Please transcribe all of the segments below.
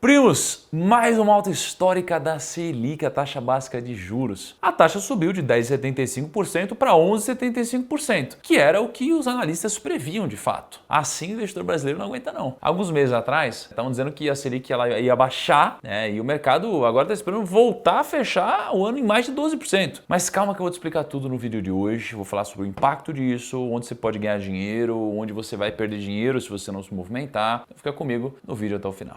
Primos, mais uma alta histórica da Selic, a taxa básica de juros. A taxa subiu de 10,75% para 11,75%, que era o que os analistas previam de fato. Assim, o investidor brasileiro não aguenta não. Alguns meses atrás, estavam dizendo que a Selic ela ia baixar, né, e o mercado agora está esperando voltar a fechar o ano em mais de 12%. Mas calma que eu vou te explicar tudo no vídeo de hoje. Vou falar sobre o impacto disso, onde você pode ganhar dinheiro, onde você vai perder dinheiro se você não se movimentar. Fica comigo no vídeo até o final.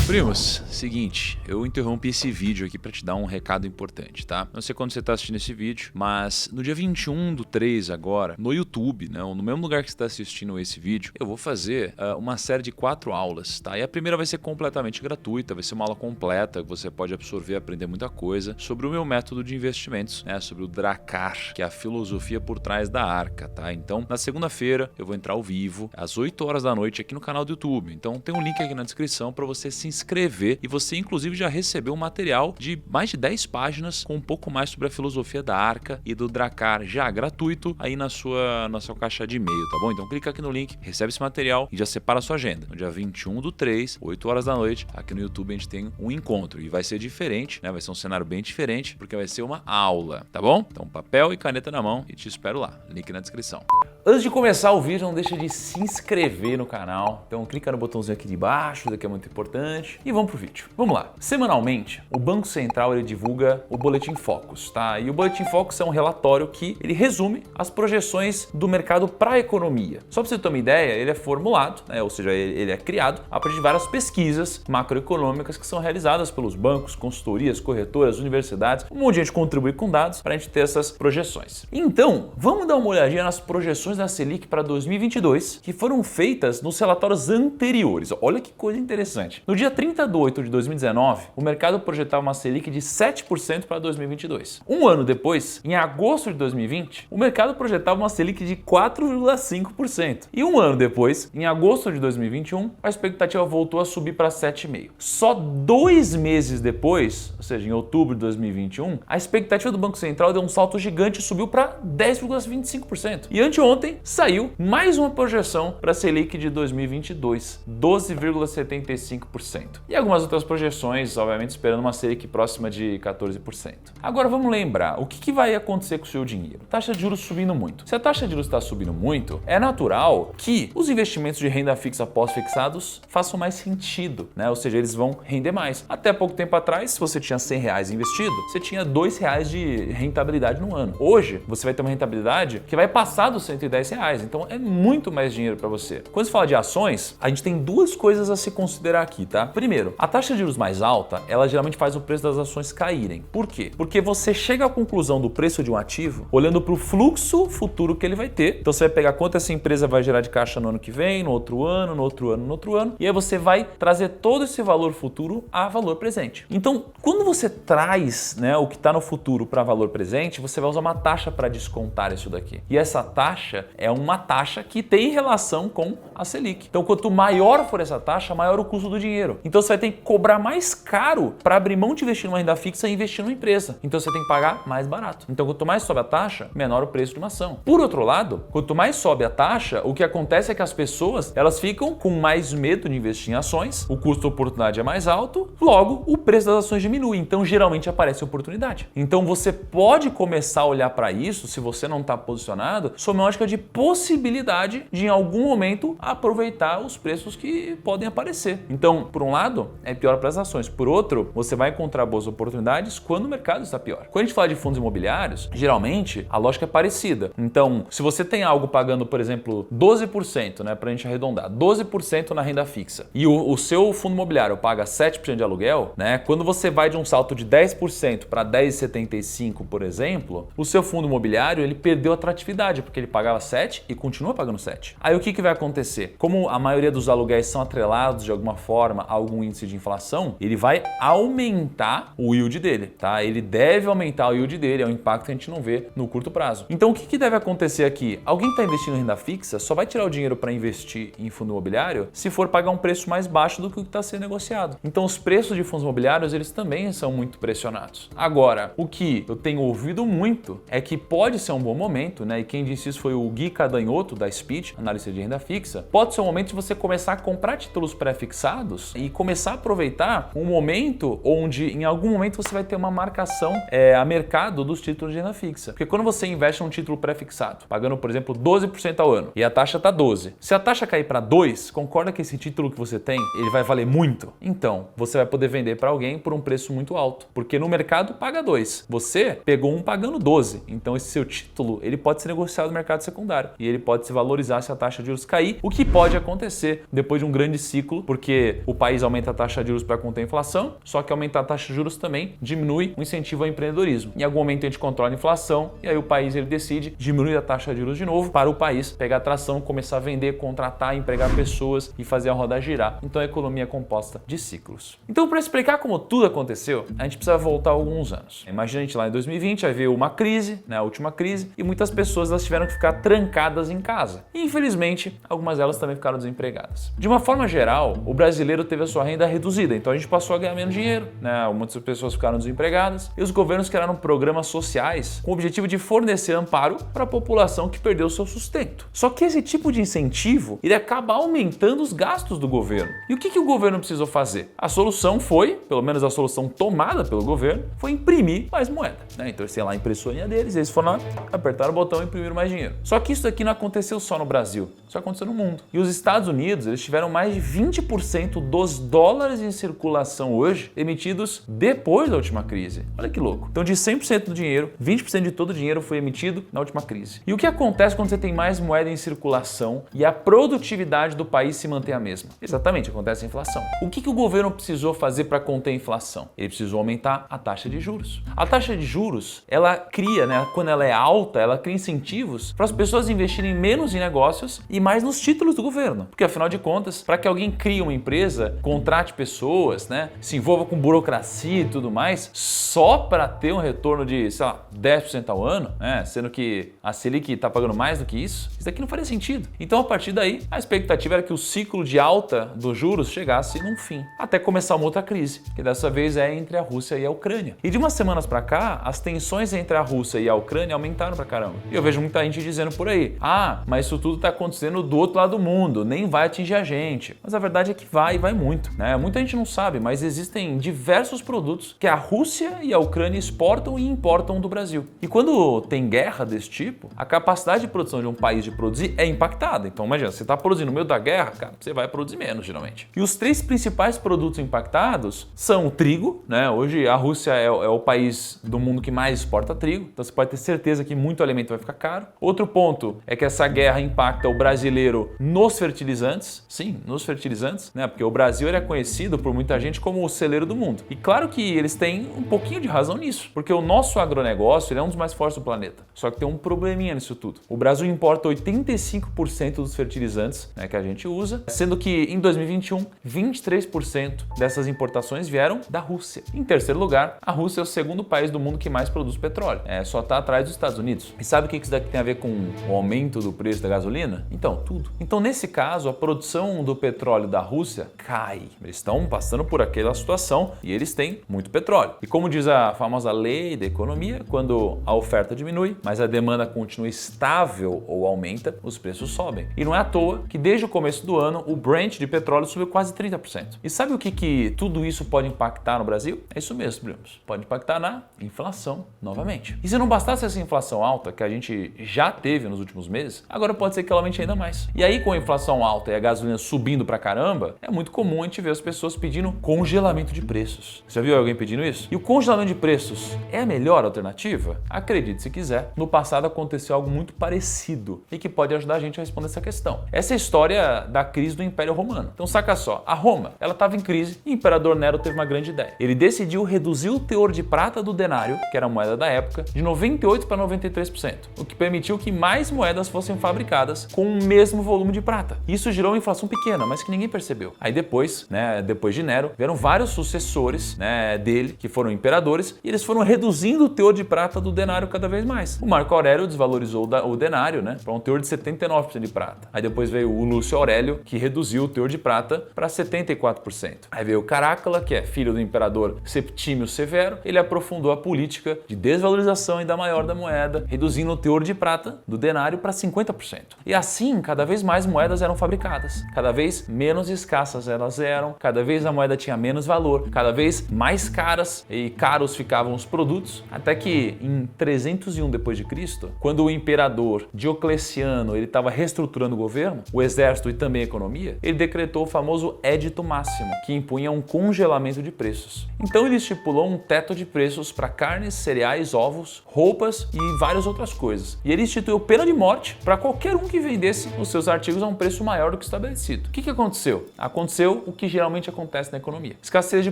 Primos, seguinte, eu interrompi esse vídeo aqui para te dar um recado importante, tá? Não sei quando você está assistindo esse vídeo, mas no dia 21/3 agora, no YouTube, né, no mesmo lugar que você está assistindo esse vídeo, eu vou fazer uma série de 4 aulas, tá? E a primeira vai ser completamente gratuita, vai ser uma aula completa, que você pode absorver e aprender muita coisa sobre o meu método de investimentos, né? Sobre o Dracar, que é a filosofia por trás da Arca, tá? Então, na segunda-feira, eu vou entrar ao vivo, às 8 horas da noite, aqui no canal do YouTube. Então, tem um link aqui na descrição para você se inscrever e você inclusive já recebeu um material de mais de 10 páginas com um pouco mais sobre a filosofia da Arca e do Dracar já gratuito aí na sua caixa de e-mail, tá bom? Então clica aqui no link, recebe esse material e já separa a sua agenda. No dia 21/3, 8 horas da noite, aqui no YouTube a gente tem um encontro e vai ser diferente, né? Vai ser um cenário bem diferente porque vai ser uma aula, tá bom? Então papel e caneta na mão e te espero lá, link na descrição. Antes de começar o vídeo, não deixa de se inscrever no canal. Então clica no botãozinho aqui de baixo, isso aqui é muito importante. E vamos pro vídeo. Vamos lá. Semanalmente, o Banco Central ele divulga o Boletim Focus, tá? E o Boletim Focus é um relatório que ele resume as projeções do mercado para a economia. Só para você ter uma ideia, ele é formulado, né? Ou seja, ele é criado a partir de várias pesquisas macroeconômicas que são realizadas pelos bancos, consultorias, corretoras, universidades. Um monte de gente contribui com dados para a gente ter essas projeções. Então, vamos dar uma olhadinha nas projeções da Selic para 2022 que foram feitas nos relatórios anteriores. Olha que coisa interessante. No dia 30/8 de 2019, o mercado projetava uma Selic de 7% para 2022. Um ano depois, em agosto de 2020, o mercado projetava uma Selic de 4,5%. E um ano depois, em agosto de 2021, a expectativa voltou a subir para 7,5%. Só 2 meses depois, ou seja, em outubro de 2021, a expectativa do Banco Central deu um salto gigante e subiu para 10,25%. E anteontem saiu mais uma projeção para a Selic de 2022, 12,75%. E algumas outras projeções, obviamente, esperando uma Selic próxima de 14%. Agora vamos lembrar, o que vai acontecer com o seu dinheiro? Taxa de juros subindo muito. Se a taxa de juros está subindo muito, é natural que os investimentos de renda fixa pós-fixados façam mais sentido, né? Ou seja, eles vão render mais. Até pouco tempo atrás, se você tinha R$100 investido, você tinha R$2 de rentabilidade no ano. Hoje, você vai ter uma rentabilidade que vai passar dos R$110. Então, é muito mais dinheiro para você. Quando se fala de ações, a gente tem duas coisas a se considerar aqui, tá? Primeiro, a taxa de juros mais alta, ela geralmente faz o preço das ações caírem. Por quê? Porque você chega à conclusão do preço de um ativo olhando para o fluxo futuro que ele vai ter. Então, você vai pegar quanto essa empresa vai gerar de caixa no ano que vem, no outro ano, no outro ano, no outro ano. E aí você vai trazer todo esse valor futuro a valor presente. Então, quando você traz, né, o que está no futuro para valor presente, você vai usar uma taxa para descontar isso daqui. E essa taxa é uma taxa que tem relação com a Selic. Então, quanto maior for essa taxa, maior o custo do dinheiro. Então, você vai ter que cobrar mais caro para abrir mão de investir numa renda fixa e investir numa empresa. Então, você tem que pagar mais barato. Então, quanto mais sobe a taxa, menor o preço de uma ação. Por outro lado, quanto mais sobe a taxa, o que acontece é que as pessoas elas ficam com mais medo de investir em ações, o custo de oportunidade é mais alto, logo o preço das ações diminui. Então, geralmente aparece oportunidade. Então, você pode começar a olhar para isso, se você não está posicionado, sob uma ótica de possibilidade de, em algum momento, aproveitar os preços que podem aparecer. Então, por um lado, é pior para as ações. Por outro, você vai encontrar boas oportunidades quando o mercado está pior. Quando a gente fala de fundos imobiliários, geralmente a lógica é parecida. Então, se você tem algo pagando, por exemplo, 12%, né, para a gente arredondar, 12% na renda fixa, e o seu fundo imobiliário paga 7% de aluguel, né, quando você vai de um salto de 10% para 10,75%, por exemplo, o seu fundo imobiliário ele perdeu atratividade, porque ele pagava 7% e continua pagando 7%. Aí o que vai acontecer? Como a maioria dos aluguéis são atrelados de alguma forma algum índice de inflação, ele vai aumentar o yield dele, tá? Ele deve aumentar o yield dele, é um impacto que a gente não vê no curto prazo. Então o que deve acontecer aqui? Alguém que está investindo em renda fixa só vai tirar o dinheiro para investir em fundo imobiliário se for pagar um preço mais baixo do que o que está sendo negociado. Então os preços de fundos imobiliários, eles também são muito pressionados. Agora, o que eu tenho ouvido muito é que pode ser um bom momento, né? E quem disse isso foi o Gui Cadanhoto da Speed, analista de renda fixa. Pode ser um momento de você começar a comprar títulos pré-fixados e começar a aproveitar um momento onde em algum momento você vai ter uma marcação a mercado dos títulos de renda fixa. Porque quando você investe em um título pré-fixado, pagando, por exemplo, 12% ao ano, e a taxa está 12%. Se a taxa cair para 2%, concorda que esse título que você tem, ele vai valer muito? Então, você vai poder vender para alguém por um preço muito alto. Porque no mercado paga 2%. Você pegou um pagando 12%. Então, esse seu título, ele pode ser negociado no mercado secundário. E ele pode se valorizar se a taxa de juros cair, o que pode acontecer depois de um grande ciclo, porque o país aumenta a taxa de juros para conter a inflação, só que aumentar a taxa de juros também diminui o incentivo ao empreendedorismo. Em algum momento a gente controla a inflação e aí o país ele decide diminuir a taxa de juros de novo para o país pegar tração, começar a vender, contratar, empregar pessoas e fazer a roda girar. Então a economia é composta de ciclos. Então, para explicar como tudo aconteceu, a gente precisa voltar alguns anos. Imagina a gente lá em 2020, aí veio uma crise, né, a última crise, e muitas pessoas elas tiveram que ficar trancadas em casa. E infelizmente, algumas delas também ficaram desempregadas. De uma forma geral, o brasileiro teve a sua renda reduzida, então a gente passou a ganhar menos dinheiro, né? Muitas pessoas ficaram desempregadas e os governos criaram programas sociais com o objetivo de fornecer amparo para a população que perdeu seu sustento. Só que esse tipo de incentivo, ele acaba aumentando os gastos do governo. E o que o governo precisou fazer? A solução foi, pelo menos a solução tomada pelo governo, foi imprimir mais moeda, né? Então eles têm lá a impressorinha deles, eles foram lá, apertaram o botão e imprimiram mais dinheiro. Só que isso aqui não aconteceu só no Brasil, isso aconteceu no mundo. E os Estados Unidos, eles tiveram mais de 20% dos dólares em circulação hoje emitidos depois da última crise. Olha que louco. Então de 100% do dinheiro, 20% de todo o dinheiro foi emitido na última crise. E o que acontece quando você tem mais moeda em circulação e a produtividade do país se mantém a mesma? Exatamente, acontece a inflação. O que o governo precisou fazer para conter a inflação? Ele precisou aumentar a taxa de juros. A taxa de juros, ela cria, né, quando ela é alta, ela cria incentivos para as pessoas investirem menos em negócios e mais nos títulos do governo. Porque afinal de contas, para que alguém crie uma empresa, contrate pessoas, né, se envolva com burocracia e tudo mais, só para ter um retorno de, sei lá, 10% ao ano, né, sendo que a Selic está pagando mais do que isso daqui não faria sentido. Então, a partir daí, a expectativa era que o ciclo de alta dos juros chegasse num fim, até começar uma outra crise, que dessa vez é entre a Rússia e a Ucrânia. E de umas semanas para cá, as tensões entre a Rússia e a Ucrânia aumentaram pra caramba. E eu vejo muita gente dizendo por aí, mas isso tudo está acontecendo do outro lado do mundo, nem vai atingir a gente. Mas a verdade é que vai, e vai muito, né? Muita gente não sabe, mas existem diversos produtos que a Rússia e a Ucrânia exportam e importam do Brasil. E quando tem guerra desse tipo, a capacidade de produção de um país de produzir é impactada. Então imagina, você está produzindo no meio da guerra, cara, você vai produzir menos geralmente. E os três principais produtos impactados são o trigo, né? Hoje a Rússia é o país do mundo que mais exporta trigo, então você pode ter certeza que muito alimento vai ficar caro. Outro ponto é que essa guerra impacta o brasileiro nos fertilizantes, sim, nos fertilizantes, né? Porque o Brasil ele é conhecido por muita gente como o celeiro do mundo. E claro que eles têm um pouquinho de razão nisso, porque o nosso agronegócio ele é um dos mais fortes do planeta. Só que tem um probleminha nisso tudo. O Brasil importa 85% dos fertilizantes, né, que a gente usa, sendo que em 2021, 23% dessas importações vieram da Rússia. Em terceiro lugar, a Rússia é o segundo país do mundo que mais produz petróleo. Só está atrás dos Estados Unidos. E sabe o que isso daqui tem a ver com o aumento do preço da gasolina? Então, tudo. Então, nesse caso, a produção do petróleo da Rússia cai. Eles estão passando por aquela situação e eles têm muito petróleo. E como diz a famosa lei da economia, quando a oferta diminui, mas a demanda continua estável ou aumenta, os preços sobem. E não é à toa que desde o começo do ano o Brent de petróleo subiu quase 30%. E sabe o que tudo isso pode impactar no Brasil? É isso mesmo, primos. Pode impactar na inflação novamente. E se não bastasse essa inflação alta que a gente já teve nos últimos meses, agora pode ser que ela aumente ainda mais. E aí com a inflação alta e a gasolina subindo pra caramba, é muito comum a gente ver as pessoas pedindo congelamento de preços. Você já viu alguém pedindo isso? E o congelamento de preços é a melhor alternativa? Acredite se quiser, no passado aconteceu algo muito parecido e que pode ajudar a gente a responder essa questão. Essa é a história da crise do Império Romano. Então saca só, a Roma, ela estava em crise e o Imperador Nero teve uma grande ideia. Ele decidiu reduzir o teor de prata do denário, que era a moeda da época, de 98% para 93%, o que permitiu que mais moedas fossem fabricadas com o mesmo volume de prata. Isso gerou uma inflação pequena, mas que ninguém percebeu. Aí depois né, depois de Nero, vieram vários sucessores, né, dele, que foram imperadores, e eles foram reduzindo o teor de prata do denário cada vez mais. O Marco Aurélio desvalorizou o denário, né, para um teor de 79% de prata. Aí depois veio o Lúcio Aurélio, que reduziu o teor de prata para 74%. Aí veio o Carácula, que é filho do imperador Septímio Severo, ele aprofundou a política de desvalorização ainda maior da moeda, reduzindo o teor de prata do denário para 50%. E assim, cada vez mais moedas eram fabricadas, cada vez menos escassas elas eram, cada vez a moeda tinha menos valor, cada vez mais caras e caros ficavam os produtos, até que em 301 d.C., quando o imperador Diocleciano ele estava reestruturando o governo, o exército e também a economia, ele decretou o famoso Édito Máximo, que impunha um congelamento de preços. Então ele estipulou um teto de preços para carnes, cereais, ovos, roupas e várias outras coisas. E ele instituiu pena de morte para qualquer um que vendesse os seus artigos a um preço maior do que estabelecido. O que aconteceu? Aconteceu o que geralmente acontece na economia. Escassez de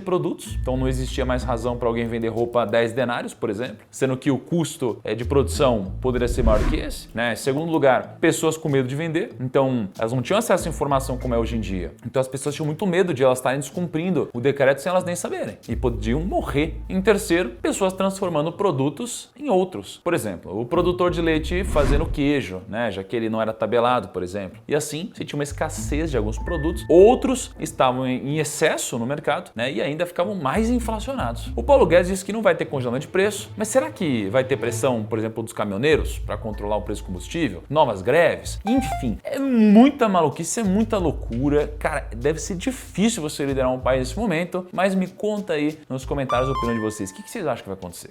produtos, então não existia mais razão para alguém vender roupa a 10 denários, por exemplo, sendo que o custo de produção poderia ser maior do que esse, né? Segundo lugar, pessoas com medo de vender, então elas não tinham acesso à informação como é hoje em dia. Então as pessoas tinham muito medo de elas estarem descumprindo o decreto sem elas nem saberem e podiam morrer. Em terceiro, pessoas transformando produtos em outros. Por exemplo, o produtor de leite fazendo queijo, né? Já que ele não era tabelado, por exemplo. E assim, se tinha uma escassez de alguns produtos, outros estavam em excesso no mercado, né? E ainda ficavam mais inflacionados. O Paulo Guedes disse que não vai ter congelamento de preço, mas será que vai ter pressão, por exemplo, dos caminhoneiros para controlar o preço do combustível? Novas greves? Enfim, é muita maluquice, é muita loucura. Cara, deve ser difícil você liderar um país nesse momento, mas me conta aí nos comentários a opinião de vocês. O que vocês acham que vai acontecer?